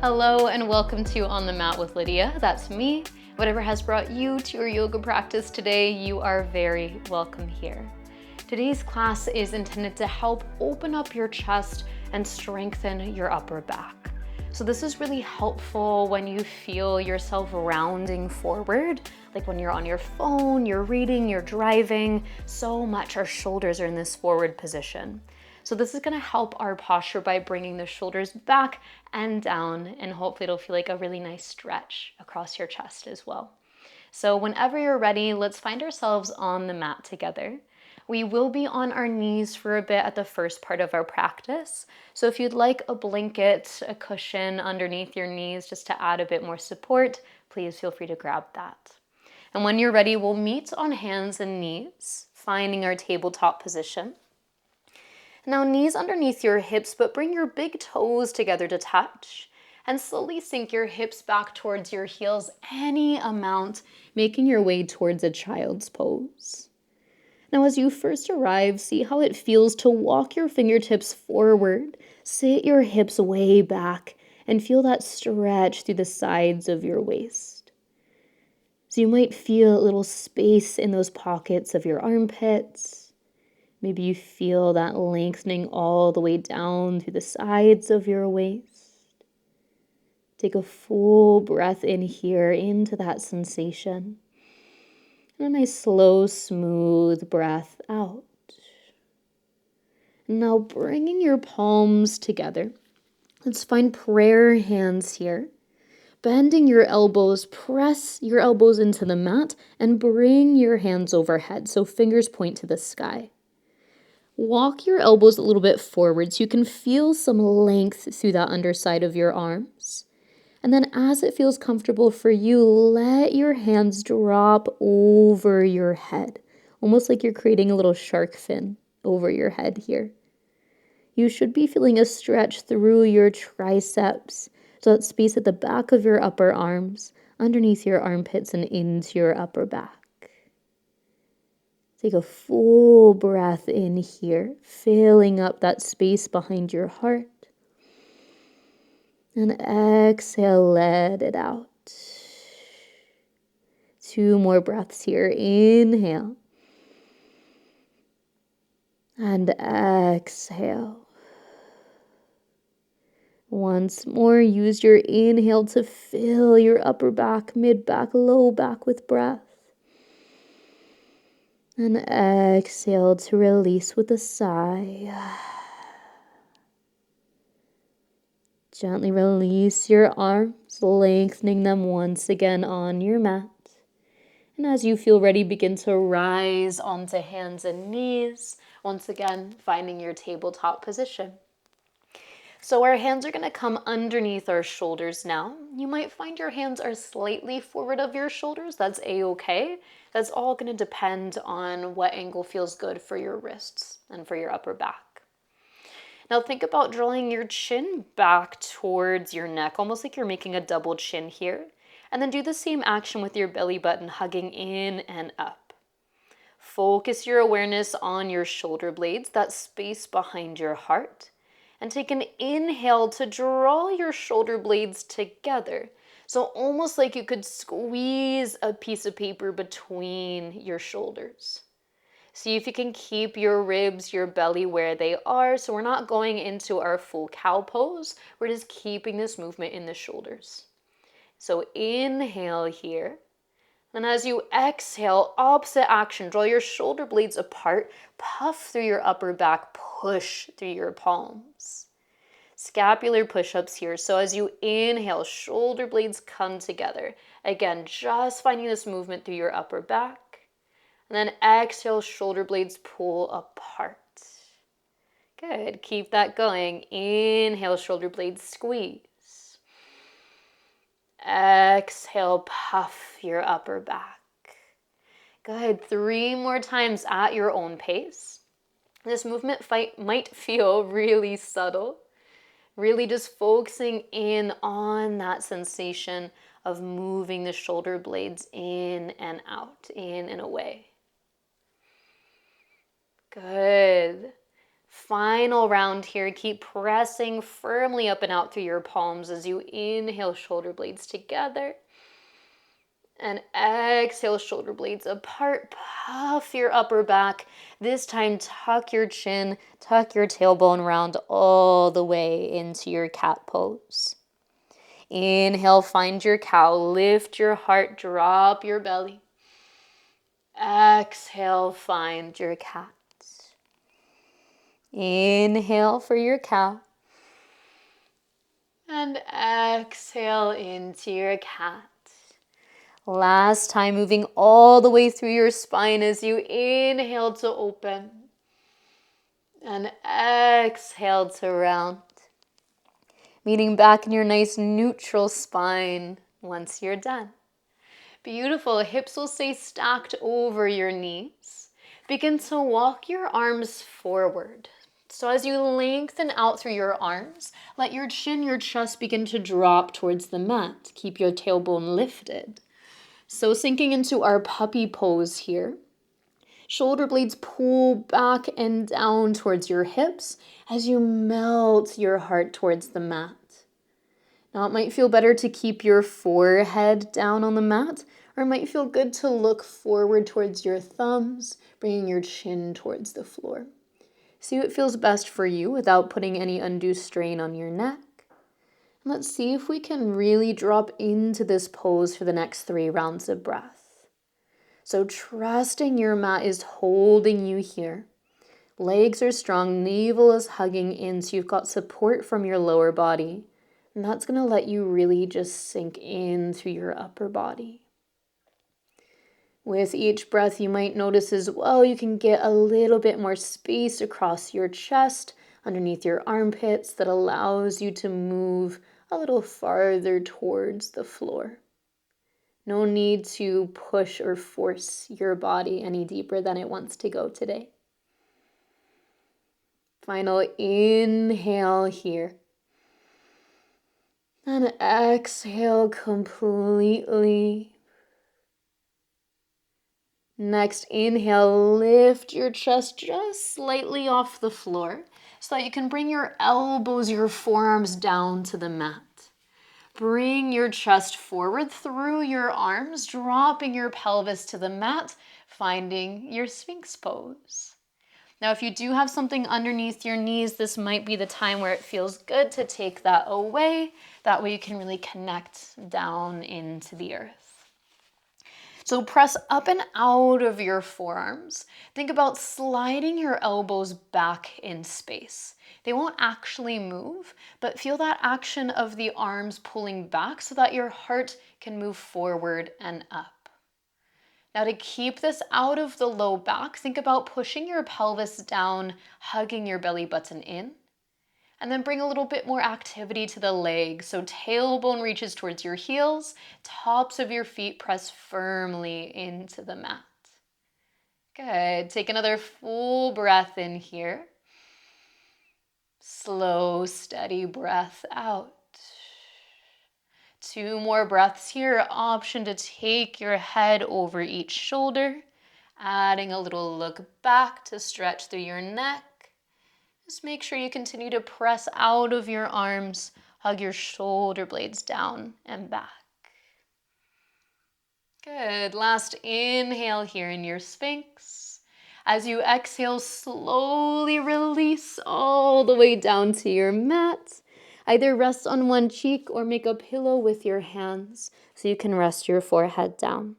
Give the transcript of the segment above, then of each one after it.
Hello and welcome to On the Mat with Lydia. That's me. Whatever has brought you to your yoga practice today, you are very welcome here. Today's class is intended to help open up your chest and strengthen your upper back. So this is really helpful when you feel yourself rounding forward, like when you're on your phone, you're reading, you're driving. So much our shoulders are in this forward position. So this is going to help our posture by bringing the shoulders back and down, and hopefully it'll feel like a really nice stretch across your chest as well. So whenever you're ready, let's find ourselves on the mat together. We will be on our knees for a bit at the first part of our practice. So if you'd like a blanket, a cushion underneath your knees just to add a bit more support, please feel free to grab that. And when you're ready, we'll meet on hands and knees, finding our tabletop position. Now knees underneath your hips, but bring your big toes together to touch. And slowly sink your hips back towards your heels any amount, making your way towards a child's pose. Now as you first arrive, see how it feels to walk your fingertips forward, sit your hips way back, and feel that stretch through the sides of your waist. So you might feel a little space in those pockets of your armpits. Maybe you feel that lengthening all the way down through the sides of your waist. Take a full breath in here into that sensation. And a nice slow, smooth breath out. Now bringing your palms together. Let's find prayer hands here. Bending your elbows, press your elbows into the mat and bring your hands overhead so fingers point to the sky. Walk your elbows a little bit forward so you can feel some length through that underside of your arms. And then as it feels comfortable for you, let your hands drop over your head, almost like you're creating a little shark fin over your head here. You should be feeling a stretch through your triceps, so that space at the back of your upper arms, underneath your armpits and into your upper back. Take a full breath in here, filling up that space behind your heart. And exhale, let it out. 2 more breaths here. Inhale. And exhale. Once more, use your inhale to fill your upper back, mid back, low back with breath. And exhale to release with a sigh. Gently release your arms, lengthening them once again on your mat. And as you feel ready, begin to rise onto hands and knees, once again finding your tabletop position. So our hands are going to come underneath our shoulders now. You might find your hands are slightly forward of your shoulders. That's a-okay. That's all going to depend on what angle feels good for your wrists and for your upper back. Now think about drawing your chin back towards your neck, almost like you're making a double chin here. And then do the same action with your belly button, hugging in and up. Focus your awareness on your shoulder blades, that space behind your heart. And take an inhale to draw your shoulder blades together. So almost like you could squeeze a piece of paper between your shoulders. See if you can keep your ribs, your belly where they are. So we're not going into our full cow pose. We're just keeping this movement in the shoulders. So inhale here. And as you exhale, opposite action, draw your shoulder blades apart, puff through your upper back, push through your palms. Scapular push-ups here. So as you inhale, shoulder blades come together. Again, just finding this movement through your upper back. And then exhale, shoulder blades pull apart. Good, keep that going. Inhale, shoulder blades squeeze. Exhale, puff your upper back. Good, 3 more times at your own pace. This movement might feel really subtle. Really just focusing in on that sensation of moving the shoulder blades in and out, in and away. Good. Final round here. Keep pressing firmly up and out through your palms as you inhale, shoulder blades together. And exhale, shoulder blades apart. Puff your upper back. This time, tuck your chin, tuck your tailbone round all the way into your cat pose. Inhale, find your cow. Lift your heart, drop your belly. Exhale, find your cat. Inhale for your cow. And exhale into your cat. Last time, moving all the way through your spine as you inhale to open. And exhale to round. Meeting back in your nice neutral spine once you're done. Beautiful. Hips will stay stacked over your knees. Begin to walk your arms forward. So as you lengthen out through your arms, let your chin, your chest begin to drop towards the mat. Keep your tailbone lifted. So sinking into our puppy pose here. Shoulder blades pull back and down towards your hips as you melt your heart towards the mat. Now it might feel better to keep your forehead down on the mat, or it might feel good to look forward towards your thumbs, bringing your chin towards the floor. See what feels best for you without putting any undue strain on your neck. And let's see if we can really drop into this pose for the next 3 rounds of breath. So trusting your mat is holding you here. Legs are strong, navel is hugging in, so you've got support from your lower body. And that's going to let you really just sink into your upper body. With each breath, you might notice as well, you can get a little bit more space across your chest, underneath your armpits, that allows you to move a little farther towards the floor. No need to push or force your body any deeper than it wants to go today. Final inhale here. And exhale completely. Next inhale, lift your chest just slightly off the floor so that you can bring your elbows, your forearms down to the mat. Bring your chest forward through your arms, dropping your pelvis to the mat, finding your Sphinx pose. Now, if you do have something underneath your knees, this might be the time where it feels good to take that away. That way you can really connect down into the earth. So press up and out of your forearms. Think about sliding your elbows back in space. They won't actually move, but feel that action of the arms pulling back so that your heart can move forward and up. Now to keep this out of the low back, think about pushing your pelvis down, hugging your belly button in. And then bring a little bit more activity to the legs. So tailbone reaches towards your heels, tops of your feet press firmly into the mat. Good. Take another full breath in here. Slow, steady breath out. 2 more breaths here. Option to take your head over each shoulder, adding a little look back to stretch through your neck. Just make sure you continue to press out of your arms, hug your shoulder blades down and back. Good. Last inhale here in your Sphinx. As you exhale, slowly release all the way down to your mat. Either rest on one cheek or make a pillow with your hands so you can rest your forehead down.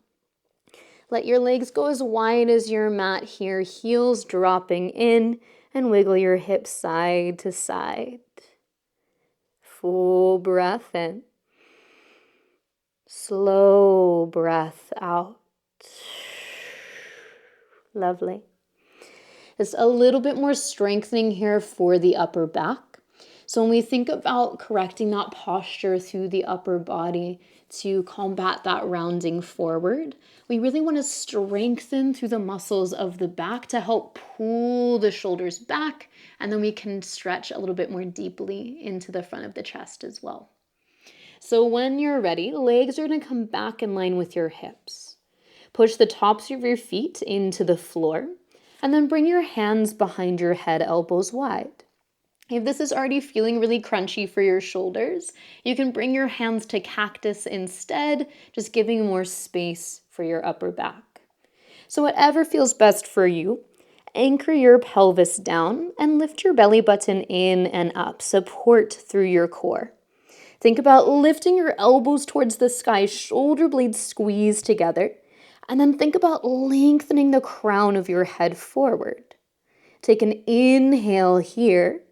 Let your legs go as wide as your mat here, heels dropping in, and wiggle your hips side to side. Full breath in. Slow breath out. Lovely. Just a little bit more strengthening here for the upper back. So when we think about correcting that posture through the upper body to combat that rounding forward, we really want to strengthen through the muscles of the back to help pull the shoulders back, and then we can stretch a little bit more deeply into the front of the chest as well. So when you're ready, legs are going to come back in line with your hips. Push the tops of your feet into the floor. And then bring your hands behind your head, elbows wide. If this is already feeling really crunchy for your shoulders, you can bring your hands to cactus instead, just giving more space for your upper back. So whatever feels best for you, anchor your pelvis down and lift your belly button in and up. Support through your core. Think about lifting your elbows towards the sky, shoulder blades squeeze together, and then think about lengthening the crown of your head forward. Take an inhale here.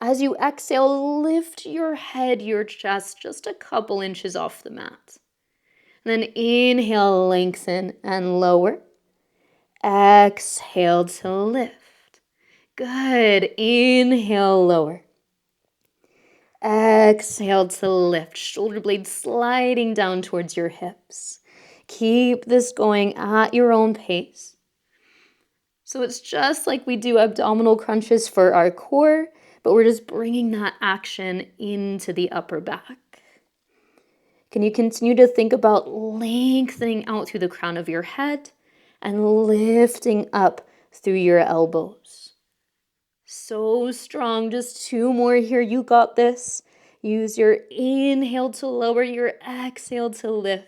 As you exhale, lift your head, your chest just a couple inches off the mat. And then inhale, lengthen and lower. Exhale to lift. Good. Inhale, lower. Exhale to lift. Shoulder blades sliding down towards your hips. Keep this going at your own pace. So it's just like we do abdominal crunches for our core, but we're just bringing that action into the upper back. Can you continue to think about lengthening out through the crown of your head and lifting up through your elbows? So strong. Just 2 more here. You got this. Use your inhale to lower, your exhale to lift.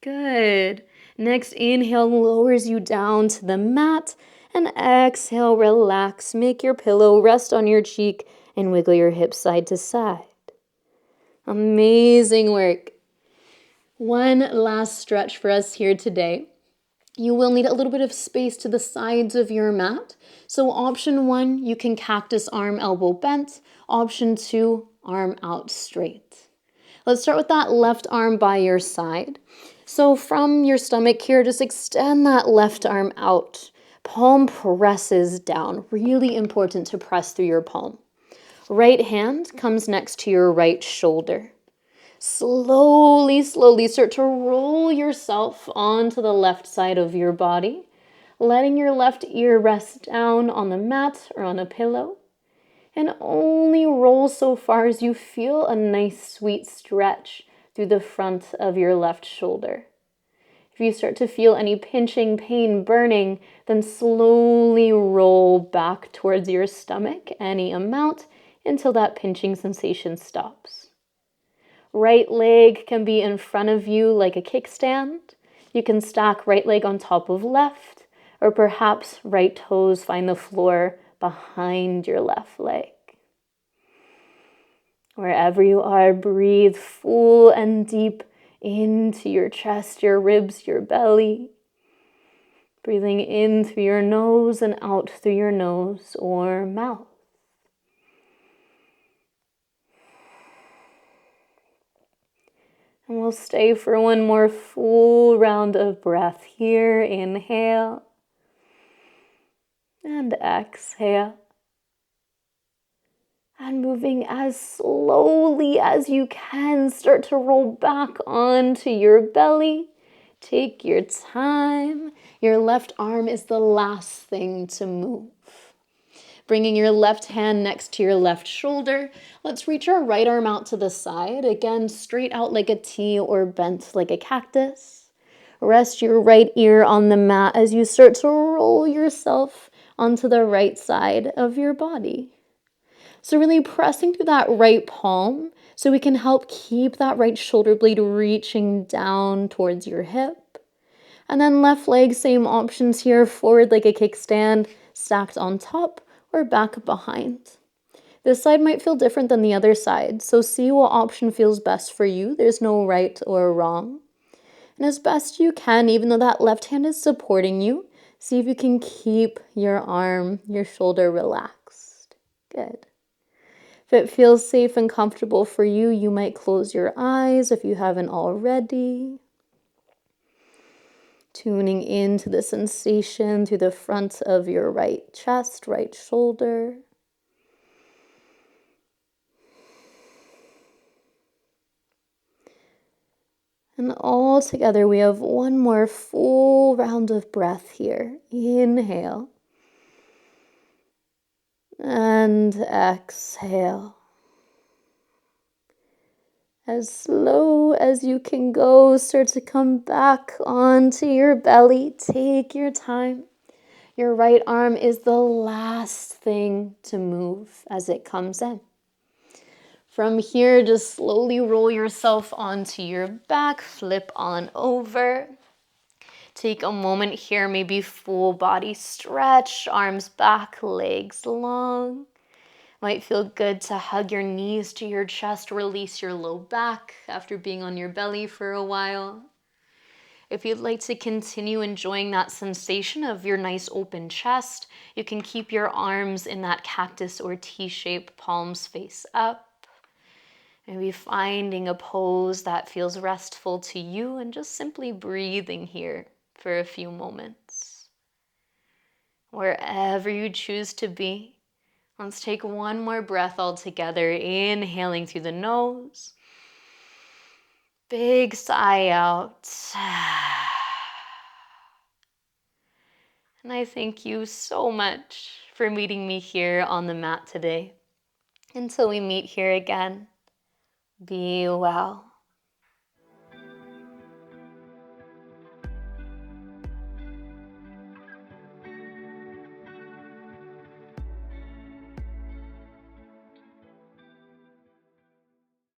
Good. Next inhale lowers you down to the mat, and exhale, relax. Make your pillow rest on your cheek and wiggle your hips side to side. Amazing work. One last stretch for us here today. You will need a little bit of space to the sides of your mat. So option 1, you can cactus arm, elbow bent. Option 2, arm out straight. Let's start with that left arm by your side. So from your stomach here, just extend that left arm out. Palm presses down. Really important to press through your palm. Right hand comes next to your right shoulder. Slowly start to roll yourself onto the left side of your body, letting your left ear rest down on the mat or on a pillow. And only roll so far as you feel a nice sweet stretch through the front of your left shoulder. If you start to feel any pinching, pain, burning, then slowly roll back towards your stomach, any amount, until that pinching sensation stops. Right leg can be in front of you like a kickstand. You can stack right leg on top of left, or perhaps right toes find the floor behind your left leg. Wherever you are, breathe full and deep into your chest, your ribs, your belly. Breathing in through your nose and out through your nose or mouth. And we'll stay for one more full round of breath here. Inhale and exhale. And moving as slowly as you can, start to roll back onto your belly. Take your time. Your left arm is the last thing to move. Bringing your left hand next to your left shoulder, let's reach our right arm out to the side. Again, straight out like a T or bent like a cactus. Rest your right ear on the mat as you start to roll yourself onto the right side of your body. So really pressing through that right palm so we can help keep that right shoulder blade reaching down towards your hip. And then left leg, same options here, forward like a kickstand, stacked on top or back behind. This side might feel different than the other side, so see what option feels best for you. There's no right or wrong. And as best you can, even though that left hand is supporting you, see if you can keep your arm, your shoulder relaxed. Good. If it feels safe and comfortable for you, you might close your eyes if you haven't already. Tuning into the sensation through the front of your right chest, right shoulder. And all together, we have one more full round of breath here. Inhale. And exhale. As slow as you can go, start to come back onto your belly. Take your time. Your right arm is the last thing to move as it comes in. From here, just slowly roll yourself onto your back, flip on over. Take a moment here, maybe full body stretch, arms back, legs long. Might feel good to hug your knees to your chest, release your low back after being on your belly for a while. If you'd like to continue enjoying that sensation of your nice open chest, you can keep your arms in that cactus or T-shape, palms face up. Maybe finding a pose that feels restful to you and just simply breathing here for a few moments. Wherever you choose to be, let's take one more breath all together, inhaling through the nose. Big sigh out. And I thank you so much for meeting me here on the mat today. Until we meet here again, be well.